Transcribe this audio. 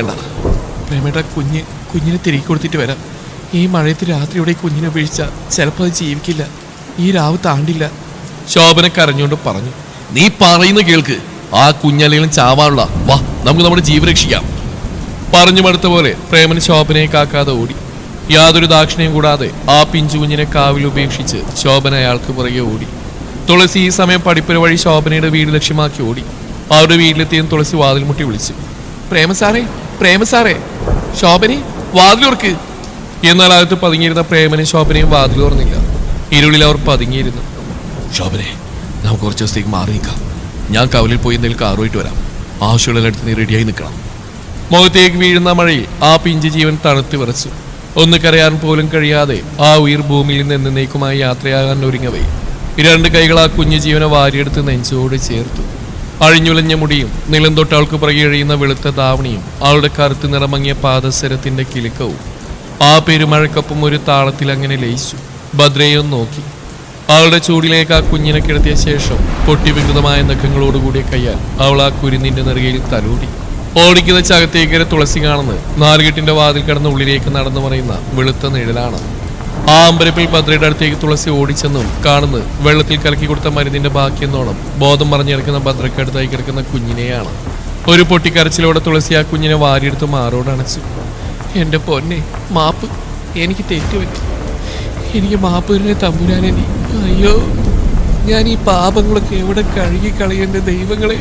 വേണ്ട പ്രേമേട്ട, കുഞ്ഞിനെ തിരികെ കൊടുത്തിട്ട് വരാം. ഈ മഴയത്ത് രാത്രിയോടെ കുഞ്ഞിനെ ഉപേക്ഷിച്ച ചിലപ്പോൾ അത് ജീവിക്കില്ല. ഈ രാവ് താണ്ടില്ല. ശോഭന കരഞ്ഞുകൊണ്ട് പറഞ്ഞു. നീ പറയുന്ന കേൾക്ക്. ആ കുഞ്ഞല്ലെങ്കിലും ചാവാനുള്ള. വാ, നമുക്ക് നമ്മുടെ ജീവൻ രക്ഷിക്കാം. പറഞ്ഞു മടുത്ത പോലെ പ്രേമൻ ശോഭനയെ കാക്കാതെ ഓടി. യാതൊരു ദാക്ഷിണ്യം കൂടാതെ ആ പിഞ്ചു കുഞ്ഞിനെ കാവിൽ ഉപേക്ഷിച്ച് ശോഭന അയാൾക്ക് പുറകെ ഓടി. തുളസി ഈ സമയം പടിപ്പുര വഴി ശോഭനയുടെ വീട് ലക്ഷ്യമാക്കി ഓടി. അവരുടെ വീട്ടിലെത്തിയും തുളസി വാതിൽ മുട്ടി വിളിച്ചു. പ്രേമസാറേ, ശോഭനെ വാതിലോർക്ക്. എന്നാൽ അകത്ത് പതുങ്ങിയിരുന്ന പ്രേമനും ശോഭനയും വാതിൽ തുറന്നില്ല. ഇരുളിൽ അവർ പതുങ്ങിയിരുന്നു. ശോഭനെ, നമുക്ക് കുറച്ച് ദിവസത്തേക്ക് മാറി നിൽക്കാം. ഞാൻ കവലിൽ പോയി എന്തെങ്കിലും കാറുമായിട്ട് വരാം. ആവശ്യമുള്ളതിനടുത്ത് നീ റെഡിയായി നിൽക്കണം. മുഖത്തേക്ക് വീഴുന്ന മഴയിൽ ആ പിഞ്ച് ജീവൻ തണുത്ത് വിറച്ചു. ഒന്ന് കരയാൻ പോലും കഴിയാതെ ആ ഉയിർ ഭൂമിയിൽ നിന്ന് എന്നേക്കുമായി യാത്രയാകാൻ ഒരുങ്ങവേ രണ്ട് കൈകൾ ആ കുഞ്ഞു ജീവനെ വാരിയെടുത്ത് നെഞ്ചോട് ചേർത്തു. അഴിഞ്ഞുലഞ്ഞ മുടിയും നിലം തൊട്ടവൾക്ക് പുറകെ എഴിയുന്ന വെളുത്ത ധാവണിയും അവളുടെ കറുത്ത് നിറമങ്ങിയ പാദസരത്തിന്റെ കിലുക്കവും ആ പെരുമഴക്കൊപ്പം ഒരു താളത്തിൽ അങ്ങനെ ലയിച്ചു. ഭദ്രയും നോക്കി. അവളുടെ ചൂടിലേക്ക് ആ കുഞ്ഞിനെ കിടത്തിയ ശേഷം പൊട്ടിവികൃതമായ നഖങ്ങളോടുകൂടിയ കയ്യാൽ അവൾ ആ കുരുന്നിന്റെ നെറുകയിൽ തലോടി. ഓടിക്കുന്ന ചകത്തേക്കര തുളസി കാണുന്നത് നാലുകെട്ടിന്റെ വാതിൽ കടന്ന് ഉള്ളിലേക്ക് നടന്നു പറയുന്ന വെളുത്ത നിഴലാണ്. ആ അമ്പരപ്പിൽ ഭദ്രയുടെ അടുത്തേക്ക് തുളസി ഓടിച്ചെന്നും കാണുന്നത് വെള്ളത്തിൽ കലക്കി കൊടുത്ത മരുന്നിന്റെ ബാക്കിയെന്നോണം ബോധം മറിഞ്ഞിടക്കുന്ന ഭദ്രക്കടുത്തായി കിടക്കുന്ന കുഞ്ഞിനെയാണ്. ഒരു പൊട്ടിക്കരച്ചിലോടെ തുളസി ആ കുഞ്ഞിനെ വാരിയെടുത്ത് മാറോടണച്ചു. എന്റെ പൊന്നെ, മാപ്പ്, എനിക്ക് തെറ്റുപറ്റി. എനിക്ക് മാപ്പ് തന്നെ തമ്പുരാനെ. നീ, അയ്യോ, ഞാൻ ഈ പാപങ്ങളൊക്കെ എവിടെ കഴുകി കളയേണ്ട ദൈവങ്ങളെ.